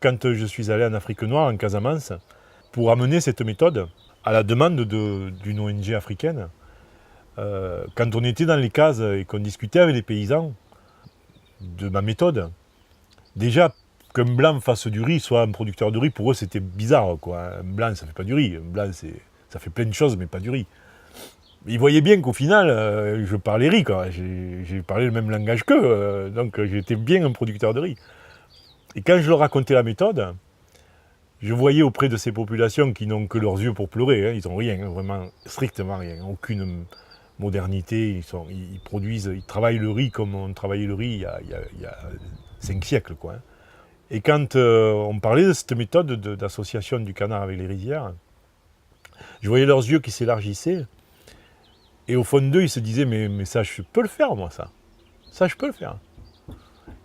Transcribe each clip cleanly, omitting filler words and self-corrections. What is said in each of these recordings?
Quand je suis allé en Afrique noire, en Casamance, pour amener cette méthode à la demande d'une ONG africaine, quand on était dans les cases et qu'on discutait avec les paysans de ma méthode, déjà qu'un blanc fasse du riz, soit un producteur de riz, pour eux c'était bizarre, quoi. Un blanc ça fait pas du riz, un blanc ça fait plein de choses mais pas du riz. Ils voyaient bien qu'au final, je parlais riz, quoi. J'ai parlé le même langage qu'eux, donc j'étais bien un producteur de riz. Et quand je leur racontais la méthode, je voyais auprès de ces populations qui n'ont que leurs yeux pour pleurer, hein, ils n'ont rien, hein, vraiment strictement rien, aucune modernité, ils produisent, ils travaillent le riz comme on travaillait le riz il y a 5 siècles, quoi. Hein. Et quand on parlait de cette méthode d'association du canard avec les rizières, je voyais leurs yeux qui s'élargissaient, et au fond d'eux, ils se disaient, mais ça, je peux le faire, moi, ça. Ça, je peux le faire.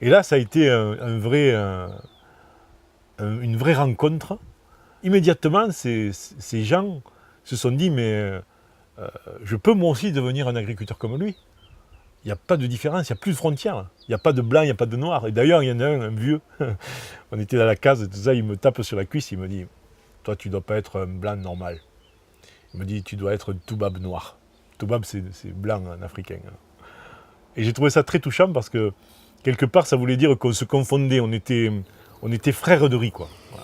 Et là, ça a été une vraie rencontre. Immédiatement, ces gens se sont dit, mais je peux moi aussi devenir un agriculteur comme lui. Il n'y a pas de différence, il n'y a plus de frontières. Il n'y a pas de blanc, il n'y a pas de noir. Et d'ailleurs, il y en a un vieux, on était dans la case, tout ça, il me tape sur la cuisse, il me dit, toi, tu ne dois pas être un blanc normal. Il me dit, tu dois être un toubab noir. Toubab, c'est blanc en africain. Et j'ai trouvé ça très touchant parce que, quelque part, ça voulait dire qu'on se confondait, on était frères de riz, quoi. Voilà.